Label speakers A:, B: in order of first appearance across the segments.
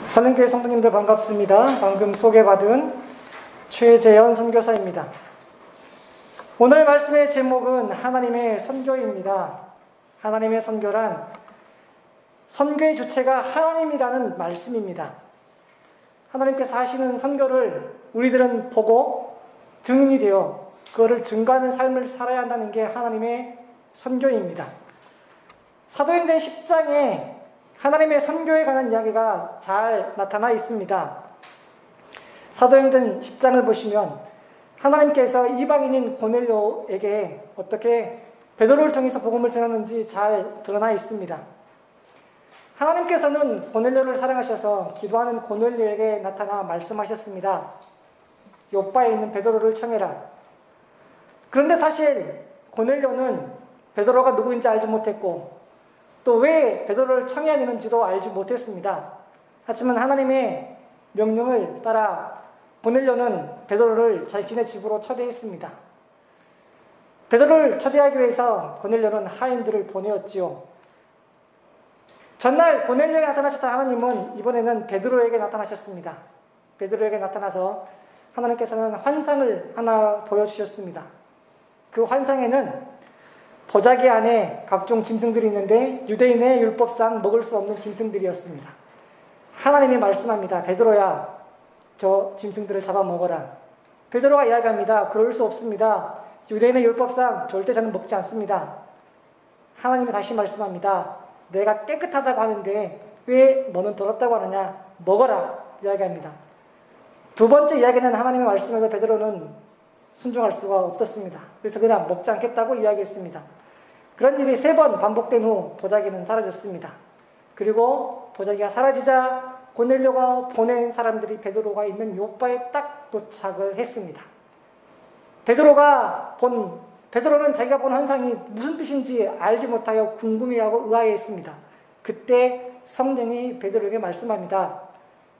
A: 산림교회 성도님들 반갑습니다. 방금 소개받은 최재현 선교사입니다. 오늘 말씀의 제목은 하나님의 선교입니다. 하나님의 선교란 선교의 주체가 하나님이라는 말씀입니다. 하나님께서 하시는 선교를 우리들은 보고 증인이 되어 그거를 증거하는 삶을 살아야 한다는 게 하나님의 선교입니다. 사도행전 10장에 하나님의 선교에 관한 이야기가 잘 나타나 있습니다. 사도행전 10장을 보시면 하나님께서 이방인인 고넬료에게 어떻게 베드로를 통해서 복음을 전하는지 잘 드러나 있습니다. 하나님께서는 고넬료를 사랑하셔서 기도하는 고넬료에게 나타나 말씀하셨습니다. 요빠에 있는 베드로를 청해라. 그런데 사실 고넬료는 베드로가 누구인지 알지 못했고 또 왜 베드로를 청해야 되는지도 알지 못했습니다. 하지만 하나님의 명령을 따라 고넬료는 베드로를 자신의 집으로 초대했습니다. 베드로를 초대하기 위해서 고넬료는 하인들을 보내었지요. 전날 고넬료에게 나타나셨던 하나님은 이번에는 베드로에게 나타나셨습니다. 베드로에게 나타나서 하나님께서는 환상을 하나 보여주셨습니다. 그 환상에는 보자기 안에 각종 짐승들이 있는데 유대인의 율법상 먹을 수 없는 짐승들이었습니다. 하나님이 말씀합니다. 베드로야, 저 짐승들을 잡아먹어라. 베드로가 이야기합니다. 그럴 수 없습니다. 유대인의 율법상 절대 저는 먹지 않습니다. 하나님이 다시 말씀합니다. 내가 깨끗하다고 하는데 왜 너는 더럽다고 하느냐? 먹어라. 이야기합니다. 두 번째 이야기는 하나님의 말씀에서 베드로는 순종할 수가 없었습니다. 그래서 그냥 먹지 않겠다고 이야기했습니다. 그런 일이 3번 반복된 후 보자기는 사라졌습니다. 그리고 보자기가 사라지자 고넬료가 보낸 사람들이 베드로가 있는 요빠에 딱 도착을 했습니다. 베드로는 자기가 본 환상이 무슨 뜻인지 알지 못하여 궁금해하고 의아해했습니다. 그때 성령이 베드로에게 말씀합니다.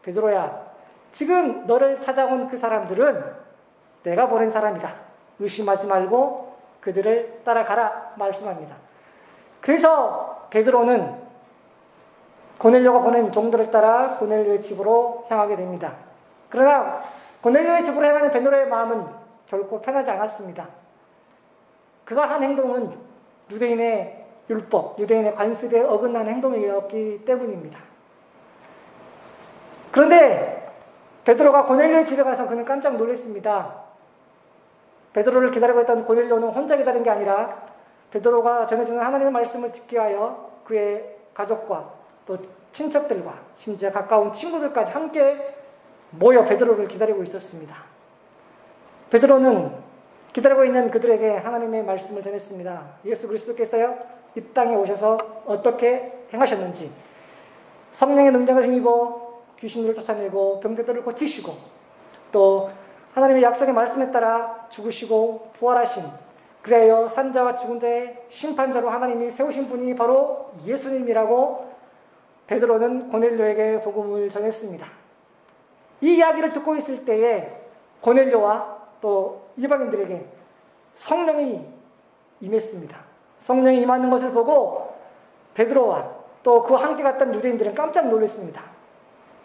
A: 베드로야, 지금 너를 찾아온 그 사람들은 내가 보낸 사람이다. 의심하지 말고 그들을 따라가라 말씀합니다. 그래서 베드로는 고넬료가 보낸 종들을 따라 고넬료의 집으로 향하게 됩니다. 그러나 고넬료의 집으로 향하는 베드로의 마음은 결코 편하지 않았습니다. 그가 한 행동은 유대인의 율법, 유대인의 관습에 어긋나는 행동이었기 때문입니다. 그런데 베드로가 고넬료의 집에 가서 그는 깜짝 놀랐습니다. 베드로를 기다리고 있던 고넬료는 혼자 기다린 게 아니라 베드로가 전해주는 하나님의 말씀을 듣기 위하여 그의 가족과 또 친척들과 심지어 가까운 친구들까지 함께 모여 베드로를 기다리고 있었습니다. 베드로는 기다리고 있는 그들에게 하나님의 말씀을 전했습니다. 예수 그리스도께서요, 이 땅에 오셔서 어떻게 행하셨는지, 성령의 능력을 힘입어 귀신들을 쫓아내고 병자들을 고치시고 또 하나님의 약속의 말씀에 따라 죽으시고 부활하신, 그래요 산자와 죽은 자의 심판자로 하나님이 세우신 분이 바로 예수님이라고 베드로는 고넬료에게 복음을 전했습니다. 이 이야기를 듣고 있을 때에 고넬료와 또 이방인들에게 성령이 임했습니다. 성령이 임하는 것을 보고 베드로와 또 그와 함께 갔던 유대인들은 깜짝 놀랐습니다.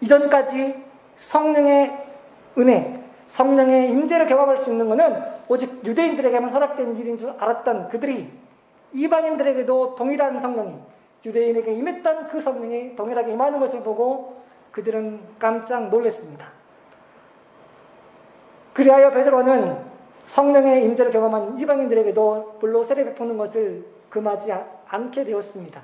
A: 이전까지 성령의 은혜, 성령의 임재를 경험할 수 있는 것은 오직 유대인들에게만 허락된 일인 줄 알았던 그들이 이방인들에게도 동일한 성령이 유대인에게 임했던 그 성령이 동일하게 임하는 것을 보고 그들은 깜짝 놀랐습니다. 그리하여 베드로는 성령의 임재를 경험한 이방인들에게도 불로 세례 베푸는 것을 금하지 않게 되었습니다.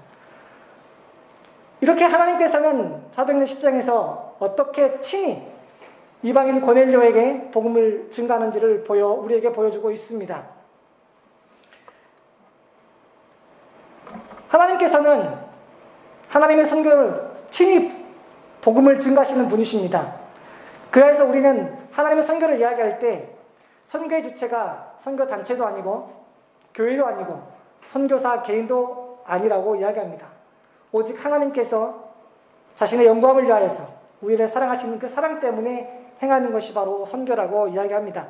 A: 이렇게 하나님께서는 사도행전 10장에서 어떻게 친히 이방인 고넬료에게 복음을 증가하는지를 우리에게 보여주고 있습니다. 하나님께서는 하나님의 선교를 친히 복음을 증가하시는 분이십니다. 그래서 우리는 하나님의 선교를 이야기할 때 선교의 주체가 선교 단체도 아니고 교회도 아니고 선교사 개인도 아니라고 이야기합니다. 오직 하나님께서 자신의 영광을 위하여서 우리를 사랑하시는 그 사랑 때문에 행하는 것이 바로 선교라고 이야기합니다.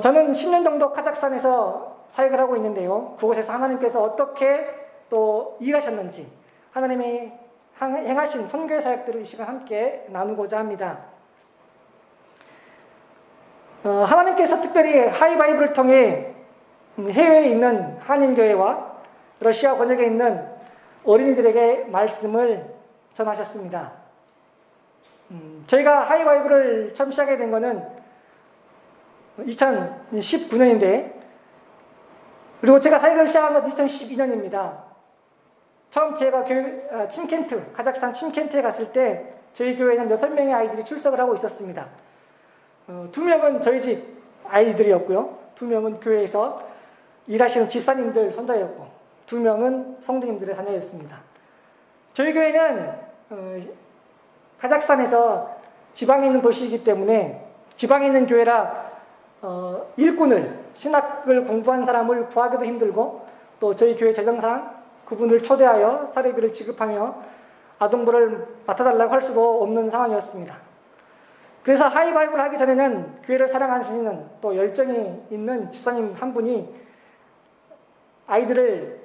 A: 저는 10년 정도 카자흐스탄에서 사역을 하고 있는데요. 그곳에서 하나님께서 어떻게 또 일하셨는지, 하나님의 행하신 선교의 사역들을 이 시간 함께 나누고자 합니다. 하나님께서 특별히 하이바이블을 통해 해외에 있는 한인교회와 러시아 권역에 있는 어린이들에게 말씀을 전하셨습니다. 저희가 하이바이블을 처음 시작하게 된 것은 2019년인데, 그리고 제가 사역을 시작한 건 2012년입니다. 처음 제가 침켄트, 카자흐스탄 침켄트에 갔을 때 저희 교회에는 6명의 아이들이 출석을 하고 있었습니다. 2명은 저희 집 아이들이었고요. 2명은 교회에서 일하시는 집사님들 손자였고, 2명은 성도님들의 자녀였습니다. 저희 교회는 카자흐스탄에서 지방에 있는 도시이기 때문에 지방에 있는 교회라 일꾼을, 신학을 공부한 사람을 구하기도 힘들고, 또 저희 교회 재정상 그분을 초대하여 사례비를 지급하며 아동부를 맡아달라고 할 수도 없는 상황이었습니다. 그래서 하이바이블을 하기 전에는 교회를 사랑하시는 또 열정이 있는 집사님 한 분이 아이들을,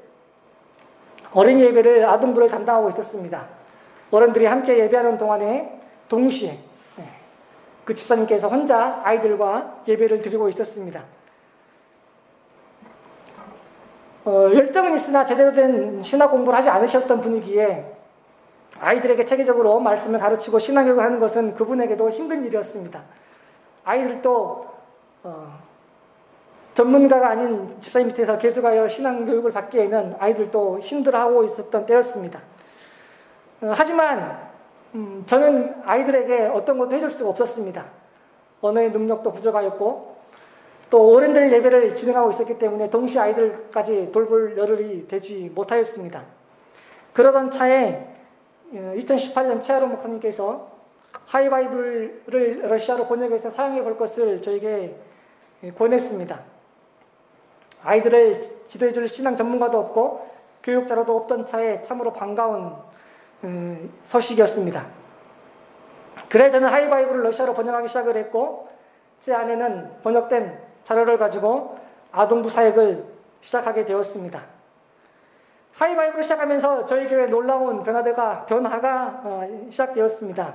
A: 어린이 예배를, 아동부를 담당하고 있었습니다. 어른들이 함께 예배하는 동안에 동시에 그 집사님께서 혼자 아이들과 예배를 드리고 있었습니다. 열정은 있으나 제대로 된 신학 공부를 하지 않으셨던 분이기에 아이들에게 체계적으로 말씀을 가르치고 신앙교육을 하는 것은 그분에게도 힘든 일이었습니다. 아이들도 전문가가 아닌 집사님 밑에서 계속하여 신앙교육을 받기에는 아이들도 힘들어하고 있었던 때였습니다. 하지만 저는 아이들에게 어떤 것도 해줄 수가 없었습니다. 언어의 능력도 부족하였고, 또 어른들 예배를 진행하고 있었기 때문에 동시에 아이들까지 돌볼 여력이 되지 못하였습니다. 그러던 차에 2018년 최하로 목사님께서 하이바이블을 러시아로 번역해서 사용해 볼 것을 저에게 권했습니다. 아이들을 지도해 줄 신앙 전문가도 없고 교육자로도 없던 차에 참으로 반가운 소식이었습니다. 그래 저는 하이바이블을 러시아로 번역하기 시작을 했고, 제 아내는 번역된 자료를 가지고 아동부 사역을 시작하게 되었습니다. 하이바이블을 시작하면서 저희 교회에 놀라운 변화가 시작되었습니다.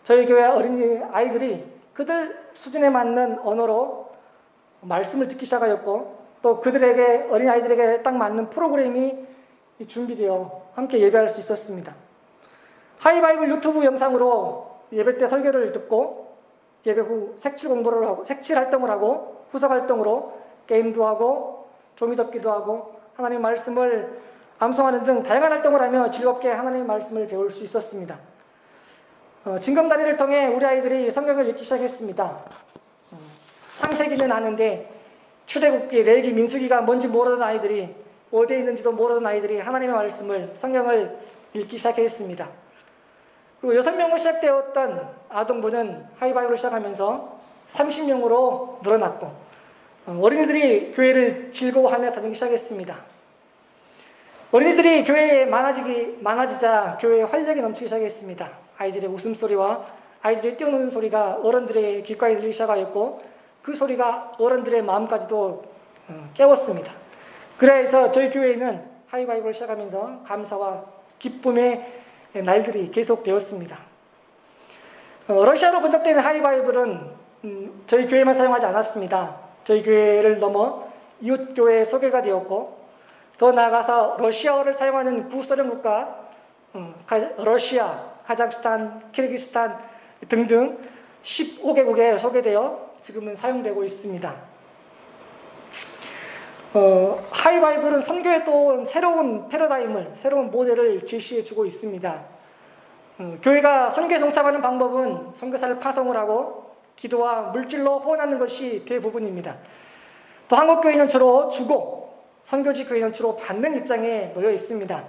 A: 저희 교회 어린이 아이들이 그들 수준에 맞는 언어로 말씀을 듣기 시작하였고, 또 그들에게, 어린 아이들에게 딱 맞는 프로그램이 준비되어 함께 예배할 수 있었습니다. 하이바이블 유튜브 영상으로 예배 때 설교를 듣고 예배 후 색칠 공부를 하고, 색칠 활동을 하고, 후석 활동으로 게임도 하고 종이접기도 하고 하나님 말씀을 암송하는 등 다양한 활동을 하며 즐겁게 하나님 말씀을 배울 수 있었습니다. 징검다리를 통해 우리 아이들이 성경을 읽기 시작했습니다. 창세기는 아는데 출애굽기, 레위기, 민수기가 뭔지 모르던 아이들이, 어디에 있는지도 모르던 아이들이 하나님의 말씀을, 성경을 읽기 시작했습니다. 그리고 6명으로 시작되었던 아동부는 하이바이블을 시작하면서 30명으로 늘어났고, 어린이들이 교회를 즐거워하며 다니기 시작했습니다. 어린이들이 교회에 많아지자 교회에 활력이 넘치기 시작했습니다. 아이들의 웃음소리와 아이들이 뛰어노는 소리가 어른들의 귓가에 들리기 시작하였고, 그 소리가 어른들의 마음까지도 깨웠습니다. 그래서 저희 교회에는 하이바이블을 시작하면서 감사와 기쁨의 날들이 계속되었습니다. 러시아로 번역된 하이바이블은 저희 교회만 사용하지 않았습니다. 저희 교회를 넘어 이웃교회에 소개가 되었고, 더 나아가서 러시아어를 사용하는 구소련 국가, 러시아, 카자흐스탄, 키르기스탄 등등 15개국에 소개되어 지금은 사용되고 있습니다. 하이바이블은 선교에 또 새로운 패러다임을, 새로운 모델을 제시해주고 있습니다. 교회가 선교에 동참하는 방법은 선교사를 파송을 하고 기도와 물질로 후원하는 것이 대부분입니다. 또 한국교회는 주로 주고, 선교지 교회는 주로 받는 입장에 놓여 있습니다.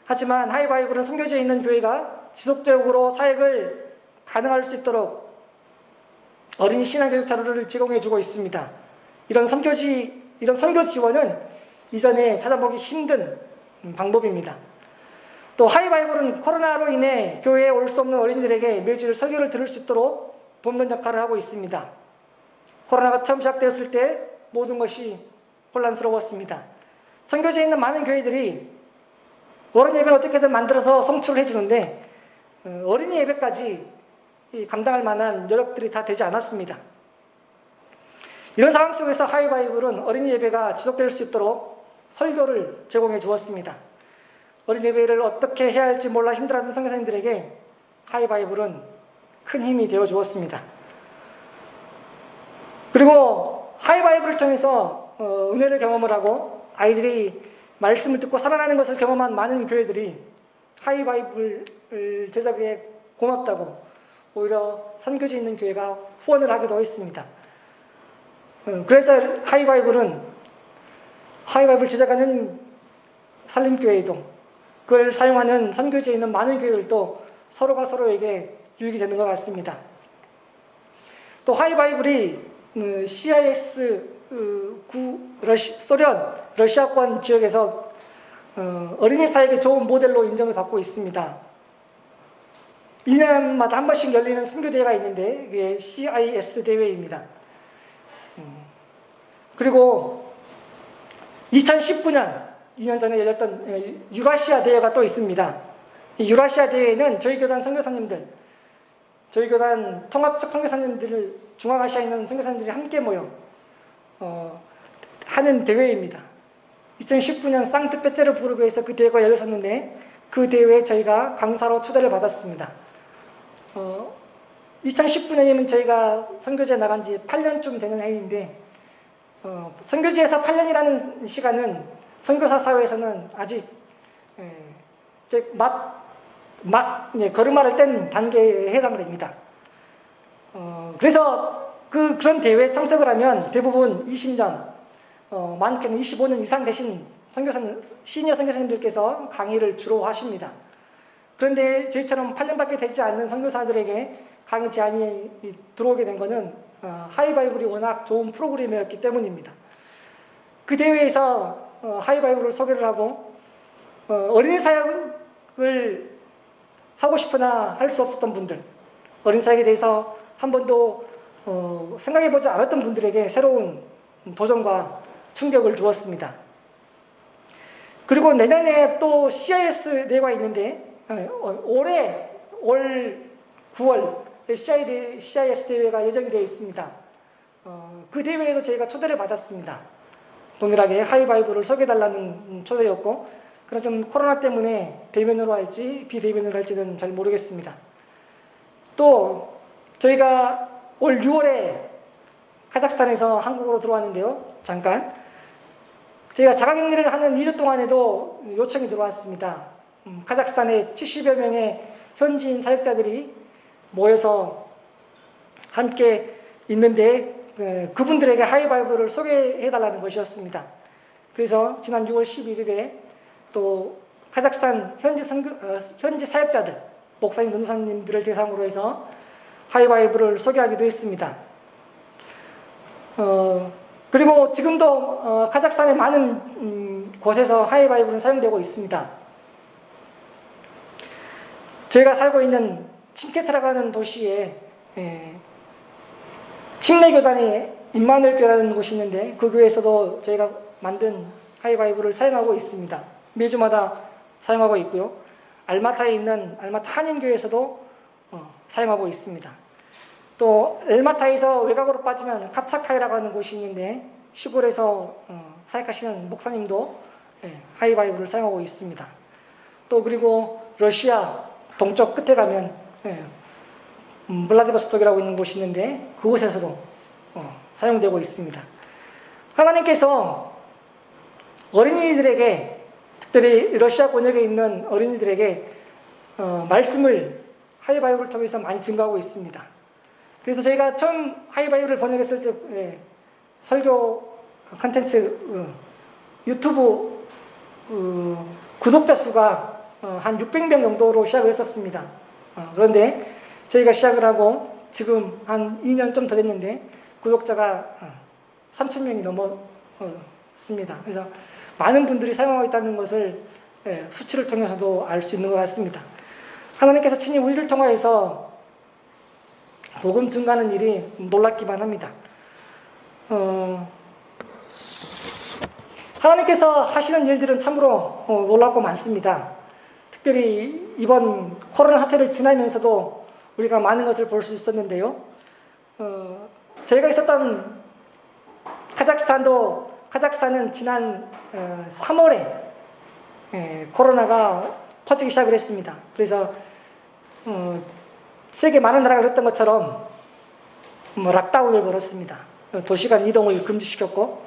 A: 하지만 하이바이블은 선교지에 있는 교회가 지속적으로 사역을 가능할 수 있도록 어린이 신앙교육 자료를 제공해주고 있습니다. 이런 선교 지원은 이전에 찾아보기 힘든 방법입니다. 또 하이바이블은 코로나로 인해 교회에 올 수 없는 어린이들에게 매주 설교를 들을 수 있도록 돕는 역할을 하고 있습니다. 코로나가 처음 시작되었을 때 모든 것이 혼란스러웠습니다. 선교지에 있는 많은 교회들이 어린이 예배는 어떻게든 만들어서 성취를 해주는데 어린이 예배까지 감당할 만한 여력들이 다 되지 않았습니다. 이런 상황 속에서 하이바이블은 어린이 예배가 지속될 수 있도록 설교를 제공해 주었습니다. 어린이 예배를 어떻게 해야 할지 몰라 힘들어하는 선교사님들에게 하이바이블은 큰 힘이 되어 주었습니다. 그리고 하이바이블을 통해서 은혜를 경험을 하고 아이들이 말씀을 듣고 살아나는 것을 경험한 많은 교회들이 하이바이블 제작에 고맙다고 오히려 선교지에 있는 교회가 후원을 하기도 했습니다. 그래서 하이바이블 제작하는 산림교회도 그걸 사용하는 선교지에 있는 많은 교회들도 서로가 서로에게 유익이 되는 것 같습니다. 또 하이바이블이 CIS 소련 러시아권 지역에서 어린이 사역의 좋은 모델로 인정을 받고 있습니다. 2년마다 한 번씩 열리는 선교대회가 있는데 그게 CIS 대회입니다. 그리고 2019년 2년 전에 열렸던 유라시아 대회가 또 있습니다. 이 유라시아 대회는 저희 교단 선교사님들, 저희 교단 통합적 선교사님들을 중앙아시아에 있는 선교사님들이 함께 모여 하는 대회입니다. 2019년 상트페테르부르크에서 그 대회가 열렸었는데 그 대회에 저희가 강사로 초대를 받았습니다. 2019년이면 저희가 선교지에 나간 지 8년쯤 되는 해인데 선교지에서 8년이라는 시간은 선교사 사회에서는 아직 걸음마를 뗀 단계에 해당됩니다. 그래서 그런 대회에 참석을 하면 대부분 20년, 많게는 25년 이상 되신 시니어 선교사님들께서 강의를 주로 하십니다. 그런데 저희처럼 8년밖에 되지 않는 선교사들에게 강의 제안이 들어오게 된 것은 하이바이블이 워낙 좋은 프로그램이었기 때문입니다. 그 대회에서 하이바이블을 소개를 하고 어린이 사역을 하고 싶으나 할 수 없었던 분들, 어린이 사역에 대해서 한 번도 생각해보지 않았던 분들에게 새로운 도전과 충격을 주었습니다. 그리고 내년에 또 CIS 대회가 있는데 올 9월 CIS 대회가 예정이 되어 있습니다. 그 대회에도 저희가 초대를 받았습니다. 동일하게 하이바이블을 소개해달라는 초대였고, 그러나 좀 코로나 때문에 대면으로 할지 비대면으로 할지는 잘 모르겠습니다. 또 저희가 올 6월에 카자흐스탄에서 한국으로 들어왔는데요. 잠깐 저희가 자가격리를 하는 2주 동안에도 요청이 들어왔습니다. 카자흐스탄에 70여 명의 현지인 사역자들이 모여서 함께 있는데 그분들에게 하이바이블을 소개해달라는 것이었습니다. 그래서 지난 6월 11일에 또 카자흐스탄 현지 사역자들, 목사님, 전도사님들을 대상으로 해서 하이바이블을 소개하기도 했습니다. 그리고 지금도 카자흐스탄의 많은 곳에서 하이바이블은 사용되고 있습니다. 저희가 살고 있는 침케트라고 하는 도시에 침례교단이 임마누엘교회라는 곳이 있는데 그 교회에서도 저희가 만든 하이바이블을 사용하고 있습니다. 매주마다 사용하고 있고요. 알마타에 있는 알마타 한인교회에서도 사용하고 있습니다. 또 엘마타에서 외곽으로 빠지면 카차카이라고 하는 곳이 있는데 시골에서 사역하시는 목사님도 하이바이블을 사용하고 있습니다. 또 그리고 러시아 동쪽 끝에 가면 블라디보스톡이라고 있는 곳이 있는데 그곳에서도 사용되고 있습니다. 하나님께서 어린이들에게, 특별히 러시아 권역에 있는 어린이들에게 말씀을 하이바이블을 통해서 많이 증거하고 있습니다. 그래서 저희가 처음 하이바이블을 번역했을 때 설교 컨텐츠 유튜브 구독자 수가 한 600명 정도로 시작을 했었습니다. 그런데 저희가 시작을 하고 지금 한 2년 좀 더 됐는데 구독자가 3,000명이 넘었습니다. 그래서 많은 분들이 사용하고 있다는 것을 수치를 통해서도 알 수 있는 것 같습니다. 하나님께서 친히 우리를 통하여서 복음 증가하는 일이 놀랍기만 합니다. 하나님께서 하시는 일들은 참으로 놀랍고 많습니다. 특별히 이번 코로나 사태를 지나면서도 우리가 많은 것을 볼 수 있었는데요. 저희가 있었던 카자흐스탄은 지난 3월에 코로나가 퍼지기 시작을 했습니다. 그래서 세계 많은 나라가 그랬던 것처럼 락다운을 벌였습니다. 도시간 이동을 금지시켰고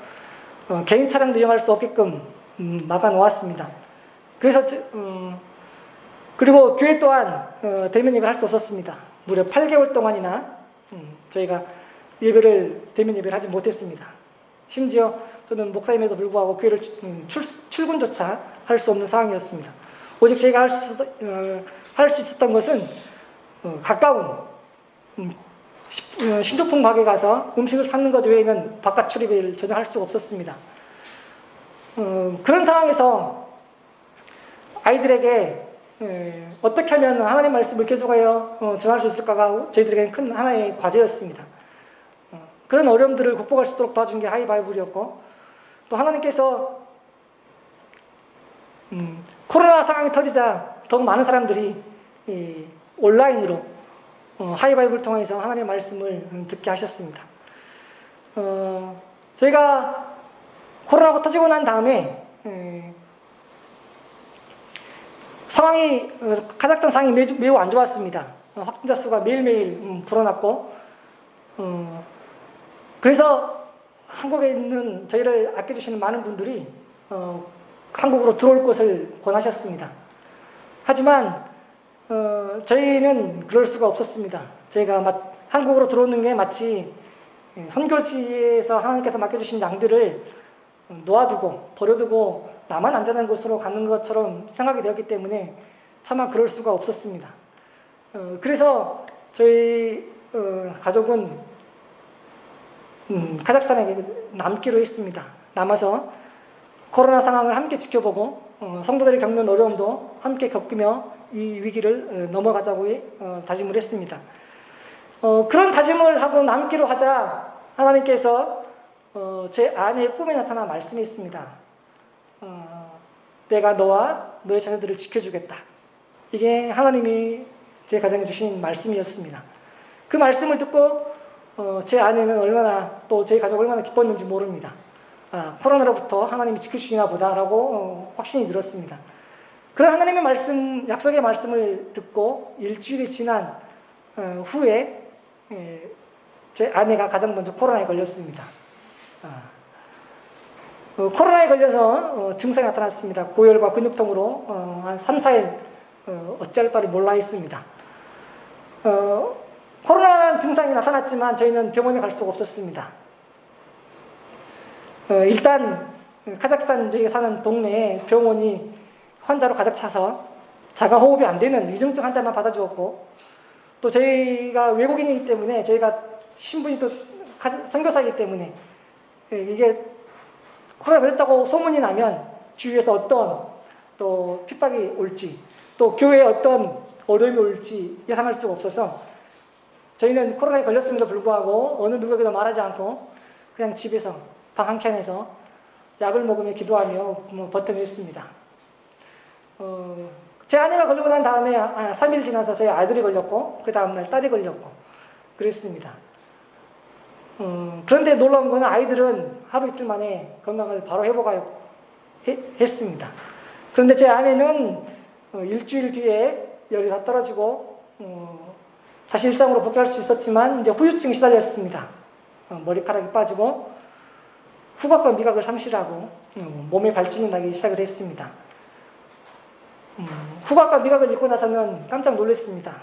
A: 개인 차량도 이용할 수 없게끔 막아 놓았습니다. 그래서 그리고 교회 또한 대면 예배를 할 수 없었습니다. 무려 8개월 동안이나 저희가 대면 예배를 하지 못했습니다. 심지어 저는 목사임에도 불구하고 교회를 출근조차 할 수 없는 상황이었습니다. 오직 저희가 할 수 있었던 것은 가까운 신조품 가게 가서 음식을 사는 것 외에는 바깥 출입을 전혀 할 수가 없었습니다. 그런 상황에서 아이들에게 어떻게 하면 하나님 말씀을 계속하여 전할 수 있을까가 저희들에게는 큰 하나의 과제였습니다. 그런 어려움들을 극복할 수 있도록 도와준 게 하이바이블이었고, 또 하나님께서 코로나 상황이 터지자 더욱 많은 사람들이 온라인으로 하이바이블을 통해서 하나님의 말씀을 듣게 하셨습니다. 저희가 코로나가 터지고 난 다음에 카자흐스탄 상황이 매우 안 좋았습니다. 확진자 수가 매일매일 불어났고, 그래서 한국에 있는 저희를 아껴주시는 많은 분들이 한국으로 들어올 것을 권하셨습니다. 하지만 저희는 그럴 수가 없었습니다. 저희가 한국으로 들어오는 게 마치 선교지에서 하나님께서 맡겨주신 양들을 놓아두고 버려두고 나만 안전한 곳으로 가는 것처럼 생각이 되었기 때문에 차마 그럴 수가 없었습니다. 그래서 저희 가족은 카자흐스탄에 남기로 했습니다. 남아서 코로나 상황을 함께 지켜보고 성도들이 겪는 어려움도 함께 겪으며 이 위기를 넘어가자고 다짐을 했습니다. 그런 다짐을 하고 남기로 하자 하나님께서 제 아내의 꿈에 나타나 말씀했습니다. 내가 너와 너의 자녀들을 지켜주겠다. 이게 하나님이 제 가정에 주신 말씀이었습니다. 그 말씀을 듣고 제 아내는 얼마나 또 저희 가족이 얼마나 기뻤는지 모릅니다. 코로나로부터 하나님이 지켜주시나 보다라고 확신이 들었습니다. 그런 하나님의 말씀, 약속의 말씀을 듣고 일주일이 지난 후에 제 아내가 가장 먼저 코로나에 걸렸습니다. 코로나에 걸려서 증상이 나타났습니다. 고열과 근육통으로 한 3, 4일 어찌할 바를 몰라 했습니다. 코로나 증상이 나타났지만 저희는 병원에 갈 수가 없었습니다. 일단 카자흐스탄 저희가 사는 동네에 병원이 환자로 가득 차서 자가 호흡이 안 되는 위중증 환자만 받아주었고, 또 저희가 외국인이기 때문에 저희가 신분이 또 선교사이기 때문에 이게 코로나 걸렸다고 소문이 나면 주위에서 어떤 또 핍박이 올지 또 교회에 어떤 어려움이 올지 예상할 수가 없어서 저희는 코로나에 걸렸음에도 불구하고 어느 누구에게도 말하지 않고 그냥 집에서 방 한 켠에서 약을 먹으며 기도하며 버텨냈습니다. 제 아내가 걸리고 난 다음에 3일 지나서 저희 아들이 걸렸고 그 다음날 딸이 걸렸고 그랬습니다. 그런데 놀라운 거는 아이들은 하루 이틀 만에 건강을 바로 회복했습니다. 그런데 제 아내는 일주일 뒤에 열이 다 떨어지고 다시 일상으로 복귀할 수 있었지만 이제 후유증이 시달렸습니다. 머리카락이 빠지고 후각과 미각을 상실하고 몸에 발진이 나기 시작을 했습니다. 후각과 미각을 잃고 나서는 깜짝 놀랐습니다.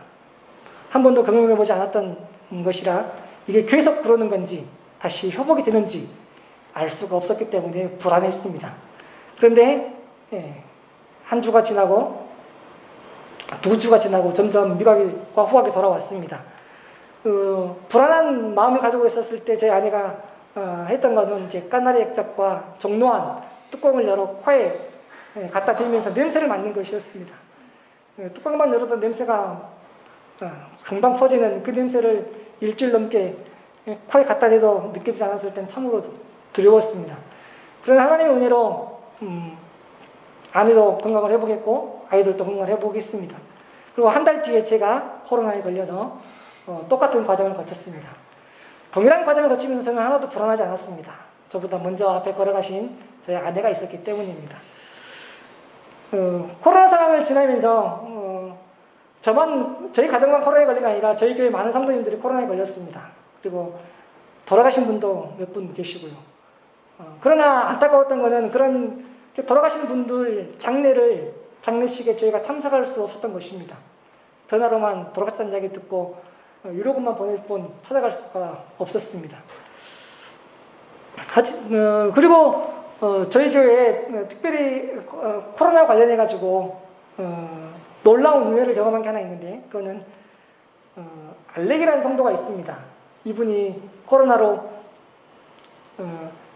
A: 한 번도 경험해보지 않았던 것이라 이게 계속 그러는 건지 다시 회복이 되는지 알 수가 없었기 때문에 불안했습니다. 그런데 한 주가 지나고 두 주가 지나고 점점 미각과 후각이 돌아왔습니다. 불안한 마음을 가지고 있었을 때 제 아내가 했던 것은 이제 까나리 액젓과 종로안 뚜껑을 열어 코에 갖다 대면서 냄새를 맡는 것이었습니다. 뚜껑만 열어도 냄새가 금방 퍼지는 그 냄새를 일주일 넘게 코에 갖다 대도 느껴지지 않았을 땐 참으로 두려웠습니다. 그러나 하나님의 은혜로 아내도 건강을 회복했고 아이들도 건강을 해보겠습니다. 그리고 한 달 뒤에 제가 코로나에 걸려서 똑같은 과정을 거쳤습니다. 동일한 과정을 거치면서 저는 하나도 불안하지 않았습니다. 저보다 먼저 앞에 걸어가신 저희 아내가 있었기 때문입니다. 코로나 상황을 지나면서 저희 가정만 코로나에 걸린 게 아니라 저희 교회 많은 성도님들이 코로나에 걸렸습니다. 그리고 돌아가신 분도 몇 분 계시고요. 그러나 안타까웠던 것은 그런 돌아가신 분들 장례식에 저희가 참석할 수 없었던 것입니다. 전화로만 돌아가셨다는 이야기 듣고 위로금만 보낼 뿐 찾아갈 수가 없었습니다. 그리고 저희 교회에 특별히 코로나 관련해 가지고 놀라운 은혜를 경험한 게 하나 있는데, 그거는 알렉이라는 성도가 있습니다. 이분이 코로나로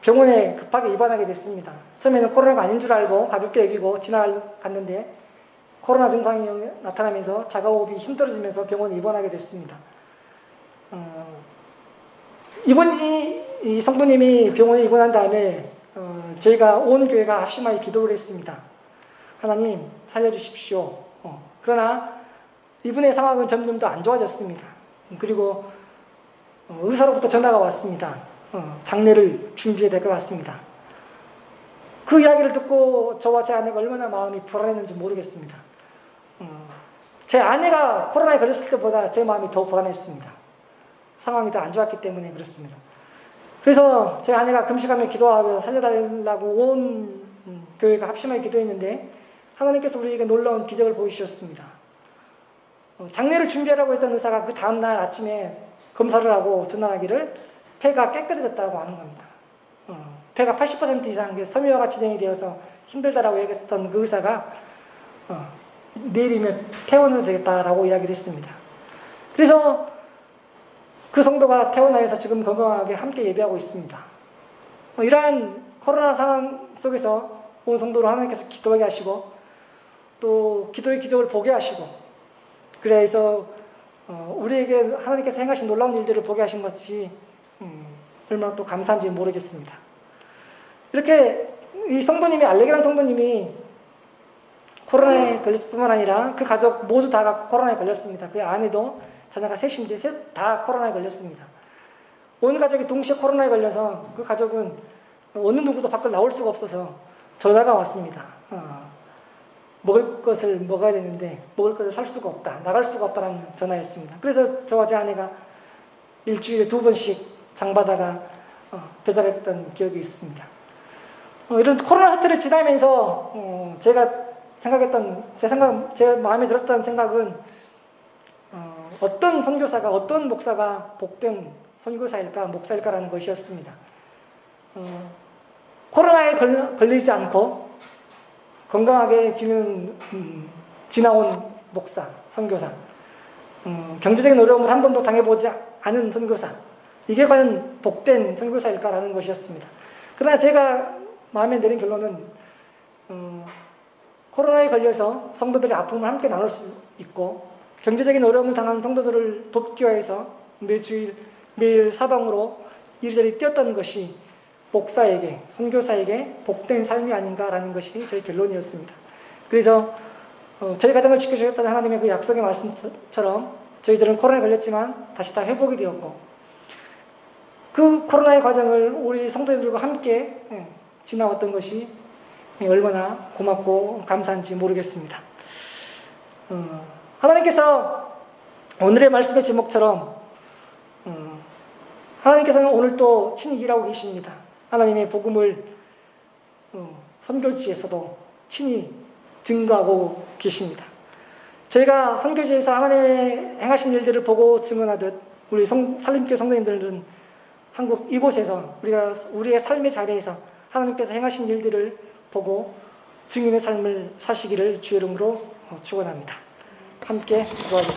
A: 병원에 급하게 입원하게 됐습니다. 처음에는 코로나가 아닌 줄 알고 가볍게 여기고 지나갔는데 코로나 증상이 나타나면서 자가호흡이 힘들어지면서 병원에 입원하게 됐습니다. 이 성도님이 병원에 입원한 다음에 저희가 온 교회가 합심하여 기도를 했습니다. 하나님 살려주십시오. 그러나 이분의 상황은 점점 더 안 좋아졌습니다. 그리고 의사로부터 전화가 왔습니다. 장례를 준비해야 될 것 같습니다. 그 이야기를 듣고 저와 제 아내가 얼마나 마음이 불안했는지 모르겠습니다. 제 아내가 코로나에 걸렸을 때보다 제 마음이 더 불안했습니다. 상황이 더 안 좋았기 때문에 그렇습니다. 그래서 제 아내가 금식하며 기도하며 살려달라고 온 교회가 합심하게 기도했는데 하나님께서 우리에게 놀라운 기적을 보여주셨습니다. 장례를 준비하라고 했던 의사가 그 다음날 아침에 검사를 하고 전화하기를 폐가 깨끗해졌다고 하는 겁니다. 폐가 80% 이상 섬유화가 진행이 되어서 힘들다라고 얘기했었던 그 의사가 내일이면 퇴원해도 되겠다라고 이야기를 했습니다. 그래서 그 성도가 퇴원하여서 지금 건강하게 함께 예배하고 있습니다. 이러한 코로나 상황 속에서 온 성도를 하나님께서 기도하게 하시고 또 기도의 기적을 보게 하시고, 그래서 우리에게 하나님께서 행하신 놀라운 일들을 보게 하신 것이 얼마나 또 감사한지 모르겠습니다. 이렇게 이 성도님이, 알렉이라는 성도님이 코로나에 걸렸을 뿐만 아니라 그 가족 모두 다 코로나에 걸렸습니다. 그 아내도 자녀가 셋인데 셋 다 코로나에 걸렸습니다. 온 가족이 동시에 코로나에 걸려서 그 가족은 어느 누구도 밖을 나올 수가 없어서 전화가 왔습니다. 먹을 것을 먹어야 되는데 먹을 것을 살 수가 없다, 나갈 수가 없다는 전화였습니다. 그래서 저와 제 아내가 일주일에 2번씩 장바다가 배달했던 기억이 있습니다. 이런 코로나 사태를 지나면서 제가 생각했던, 제 마음에 들었던 생각은 어떤 선교사가, 어떤 목사가 복된 선교사일까, 목사일까라는 것이었습니다. 코로나에 걸리지 않고 건강하게 지나온 목사, 선교사, 경제적인 어려움을 한 번도 당해보지 않은 선교사, 이게 과연 복된 선교사일까라는 것이었습니다. 그러나 제가 마음에 내린 결론은 코로나에 걸려서 성도들의 아픔을 함께 나눌 수 있고 경제적인 어려움을 당한 성도들을 돕기 위해서 매일 사방으로 이리저리 뛰었던 것이 목사에게, 선교사에게 복된 삶이 아닌가라는 것이 저희 결론이었습니다. 그래서 저희 가정을 지켜주셨다는 하나님의 그 약속의 말씀처럼 저희들은 코로나에 걸렸지만 다시 다 회복이 되었고, 그 코로나의 과정을 우리 성도들과 함께 지나왔던 것이 얼마나 고맙고 감사한지 모르겠습니다. 하나님께서 오늘의 말씀의 제목처럼 하나님께서는 오늘 또 친히 일하고 계십니다. 하나님의 복음을 선교지에서도 친히 증거하고 계십니다. 저희가 선교지에서 하나님의 행하신 일들을 보고 증언하듯 우리 살림교회 성도님들은 한국 이곳에서 우리의 삶의 자리에서 하나님께서 행하신 일들을 보고 증인의 삶을 사시기를 주의 이름으로 축원합니다. 함께 기도하겠습니다.